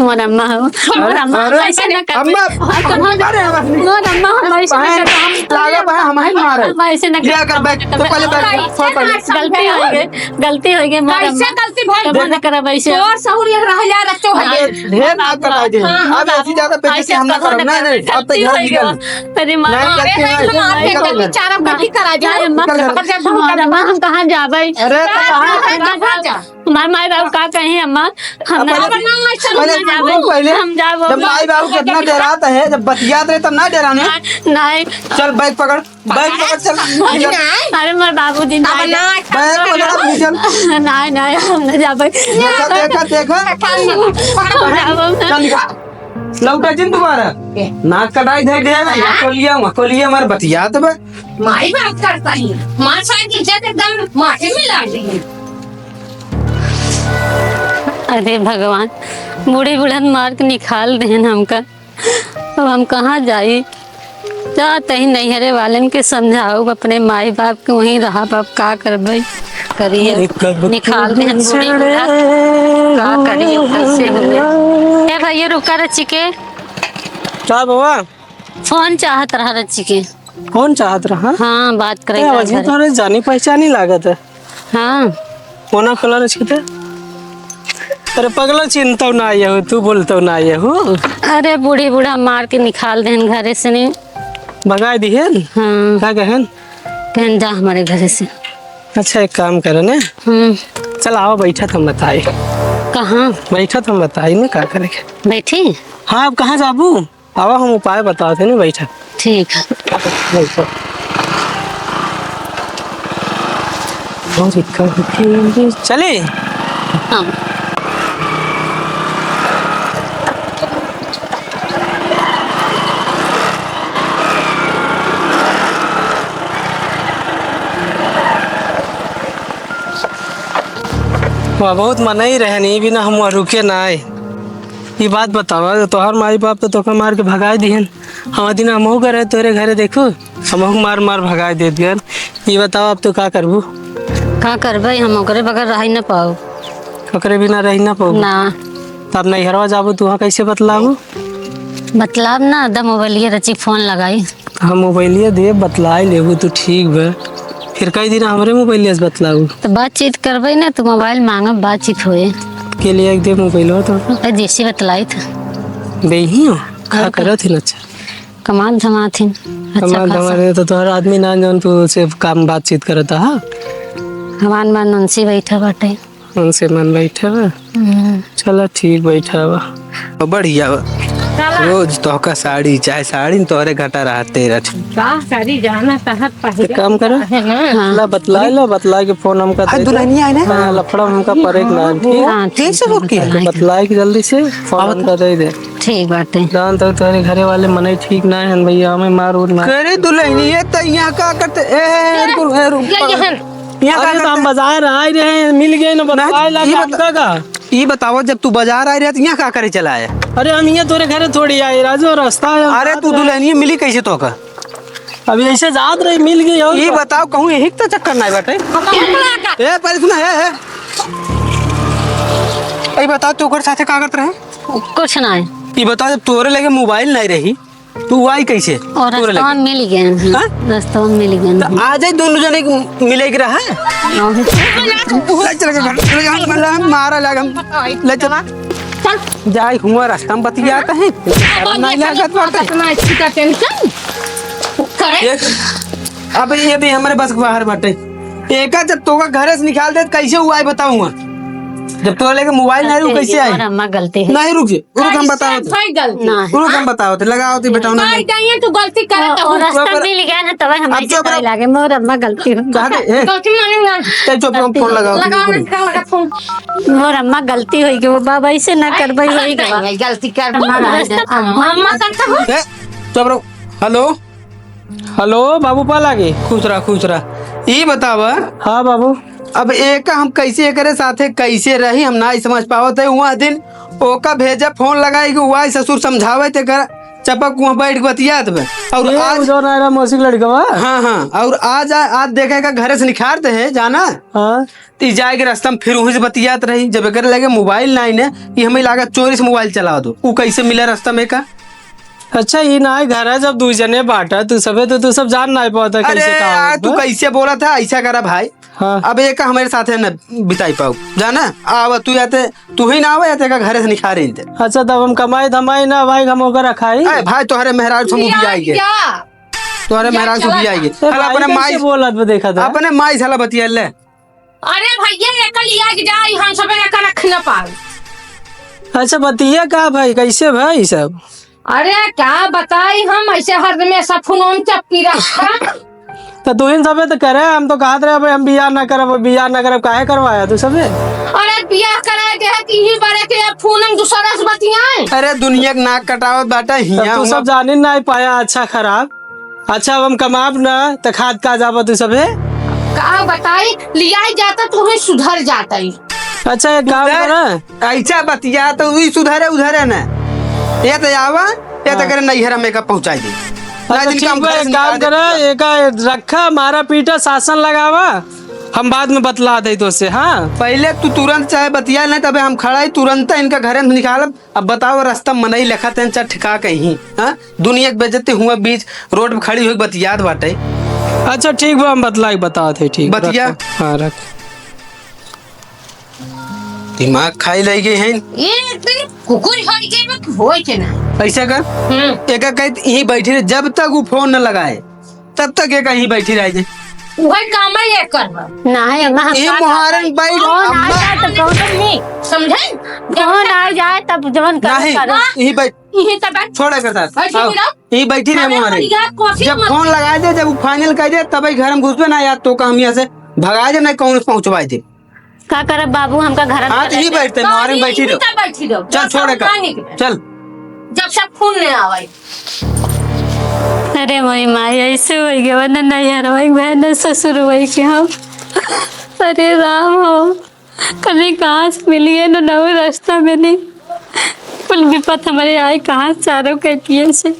मोर अम्मा हो मोर अम्मा ऐसे न कर अम्मा अरे मोर अम्मा हम ऐसे न कर लागा बा हम ही मारे हम ऐसे न क्या कर बैठ तो पहले बैठ गलती हो गई मोर कैसे गलती भइल मन करब ऐसे तोर सहूर एक रह जा रखो है ढेर ना करा दे अब ऐसी ज्यादा पैसे हम ना करब नहीं नहीं अब तो घर निकल तेरी मां नहीं करते हम आपके हैं गलती चारम गलती करा जाए अम्मा हम कहाँ जाबै अरे कहां जा हमार माई बाबू का कहीं अम्मा हम पहले हम जाबो जब माई बाबू कितना डराता है जब बतियात रहे तब ना डराने नहीं चल बैग पकड़ चल अरे मोर बाबूजी नहीं बैग पकड़ चल नहीं नहीं हम न जाबै देखा चल निकाल लौटा जिन दोबारा नाक कटाई दे दे कोलिया मार बतियात बे माई बात करता ही मां साहब की इज्जत एकदम माथे में ला दी है अरे भगवान बूढ़ी बुढ़न मार के निकाल देन हमका अब हम कहाँ जाई जाते ही नैहरे वालन के समझाओ अपने माई बाप के वहीं रहा बाप का करबे करिए निकाल देन बूढ़ी बुढ़ा का करिए कैसे हुए ए भैया रुका रची के क्या बाबा फोन चाहत रहा रची के कौन चाहत रहा हाँ बात करेंगे तुम्हारे जानी पहचानी लागत है हाँ कोना खोला रचते अरे पगला चिंता ना आया हो तू बोलता ना आया हो अरे बूढ़ी बूढ़ा मार के निकाल देन घरे से नहीं भगा दिहन हाँ क्या कहन कहन जा हमारे घरे से अच्छा एक काम करो ना चल आओ बैठा तुम बताए कहाँ बैठा तुम बताई ना क्या करेंगे बैठी हाँ अब कहाँ जाबू आवा हम उपाय बताते ना बैठा ठीक है बैठो चले हाँ वहाँ बहुत मना ही रहे नहीं बिना हम वहाँ रुके ना आए ये बात बतावा तोहर माई बाप तो तोका मार के भगाए दिहन हम दिन हमहू करे तोरे घरे देखो हमहू मार मार भगाए दे दिहन ये बताओ अब तो का करबू का करबै हम ओकरे बगैर रह न पाओ ओकरे बिना रह ना पाऊ ना तब नैहरवा जाबू तू वहाँ कैसे बतलाबू मतलब ना द मोबाइलिए रची फोन लगाई हम मोबाइलिया दे बतलाए लेबू तो ठीक बा फिर कई दिन हमरे मोबाइलिया से बतलाबू तो बातचीत करबै ना तो मोबाइल मांगब बातचीत होए के लिए एक दे मोबाइल तो जैसे बतलाई था बेही हो का करत ही अच्छा कमाल धमाथिन अच्छा हमार खासा हमारे तो तोहर आदमी ना जौन तू से काम बातचीत करता हा हमान मन उनसे बैठा बाटे उनसे मन बैठा बा चलो ठीक बैठा बा बढ़िया बा रोज तोहका साड़ी चाहे साड़ी तोहरे घटा रहते रह का सारी जाना तहत पहले काम करो है ना ला बतला के फोन हमका दे दुल्हनी आई ना लफड़ा हमका परेक ना हाँ ठीक से रोकी बतला के जल्दी से फोन हमका दे दे ठीक बाटे जान तो तोहरे घरे वाले मने ठीक ना है भैया हमें मार उर ना करे दुल्हनी ये तो यहाँ का करते अरे तो हम बाजार आए रहे मिल गए ना बताए लगा का ये बताओ जब तू बाजार आई रहा तो यहाँ का करे चला है अरे हम यहाँ तोरे घरे थोड़ी आए राजू रास्ता है अरे तू दुल्हनी मिली कैसे तो का अभी ऐसे जात रही मिल गई और ये बताओ कहूँ यही तो चक्कर नहीं बाटे ए पहले सुना है ये बताओ तू कर साथे का करते रहे कुछ ना है ये बताओ जब तोरे लगे मोबाइल नहीं रही तू आई कैसे और तोरे रास्ता लगे मिल गए हाँ? रास्ता मिल गए तो आ जाए दोनों जने मिलेगी रहा है मारा लगा ले चला चल जाए हुआ रास्ता में बतियाता है नहीं लागत बाटे इतना अच्छी का टेंशन करे अब ये भी हमारे बस के बाहर बाटे एका जब तोका घरे से निकाल दे कैसे हुआ है बताऊंगा जब तो लेके मोबाइल नहीं रुक कैसे आई अम्मा गलती है नहीं रुक हम बताओ भाई गलती ना रुक हम बताओ लगाओ तो बेटा भाई कहीं तू गलती करता और हो रास्ता मिल गया ना तब हम अब ऐसे जो करे लागे मोर अम्मा गलती हो गलती माने ना चुप फोन लगाओ लगाओ ना लगा फोन मोर अम्मा गलती होई के वो बाबा ऐसे ना करबै होई गई गलती कर अम्मा करता हो चुप रहो हेलो हेलो बाबू पा लागे खुश रहा ये बतावा हाँ बाबू अब एक हम कैसे करे साथे कैसे रही हम ना समझ पावत है वहाँ दिन ओका भेजा फोन लगाई कि वहाँ ससुर समझावे ते कर चपक वहाँ बैठ के बतियात बे। और ये आज जो नायरा मौसी लड़का बा। हाँ हाँ, और आज देखेगा घरे से निखारते है जाना, हाँ तो जाए के रास्ता में फिर वहीं से बतियात रही। जब एक लगे मोबाइल नहीं ने, ये हमें लगा चोरी से मोबाइल चला दो, वो कैसे मिला रास्ता में का। अच्छा ये ना घर है जब दू जने बांटा तू सबे तो तू सब जान नहीं पाता अरे कैसे यार कहा तू कैसे बोला था ऐसा करा भाई। हाँ अब एक हमारे साथ है न बिताई पाऊ जाना, आव तू आते तू ही ना आवे आते का घरे से निखारे इनते। अच्छा तब हम कमाई धमाई ना भाई हम होकर रखाई। अरे भाई तुम्हारे मेहराज से भी आएंगे, क्या तुम्हारे मेहराज से भी आएंगे। ए, साला भाई अपने कैसे माई बोलत बा देखा था। अपने माई साला बतिया ले। अरे भैया एक लिया के जाई हम सब एक रख न पाए। अच्छा बतिया का भाई कैसे भाई सब। अरे क्या बताई हम ऐसे हर में सब फोन चप्पी रखा। तो तू इन सबे तो करे हम तो कहते रहे हम बियाह ना करब काहे करवाया तू सबे। अरे बियाह कराए के है कि ही बारे के फोन में दूसरा से बतियाए। अरे दुनिया के नाक कटावत बाटा तब हिया तू सब जाने नहीं पाया अच्छा खराब। अच्छा अब हम कमाब ना तो खाद का जाबा तू सबे। का बताई लिया जाता तो ही सुधर जाता ही। अच्छा एक काम करा ऐसा बतिया तो वही सुधरे उधरे न, ये तो आवा ये तो करे नैहरा में का पहुंचाई दे। अच्छा ठीक बा एक काम करा एक रखा मारा पीटा शासन लगावा हम बाद में बतला दे तो से। हाँ पहले तू तुरंत चाहे बतिया नहीं, तबे हम खड़ा ही तुरंत इनका घरे में निकालब। अब बताओ रास्ता मनई लिखा तेन चार ठिका कहीं। हाँ दुनिया के बेजती हुआ बीच रोड पे खड़ी हुई बतियात बाटे। अच्छा ठीक बा हम बता थे ठीक बतिया। रख। हाँ रख दिमाग खाई लग गई है एक दिन कुकुर होई के में होई के ना। ऐसा कर एक कहते यहीं बैठी रहे जब तक वो फोन न लगाए तब तक एक यहीं बैठी रह जाए। वही काम है ये करना। नहीं अम्मा हम ये का मुहारन बैठ कौन आ अम्मा जाए तो कौन नहीं समझे कौन आ जाए तब जवन नहीं करो यहीं बैठ यही तब छोड़ा करता बैठी आओ, रहो। यहीं बैठी रहे अरे मुहारन। यार, कॉफी जब मत- फोन लगाए दे, जब वो फाइनल कर दे तब घर में घुसबे ना यार तो का हम यहाँ से भगाए दे, नहीं कौन पहुंचवाए दे। का करब बाबू हमका घर हाँ यहीं बैठते मुहारन बैठी रहो। बैठी रहो। चल छोड़े कर चल। जब सब फोन नहीं आवे। अरे मोई माई ऐसे हो गया वरना नहीं यार वही बहन ससुर वही के हम। अरे राम हो कभी कहाँ से मिली है ना रास्ता में नहीं कुल विपत हमारे आए कहाँ चारों के से।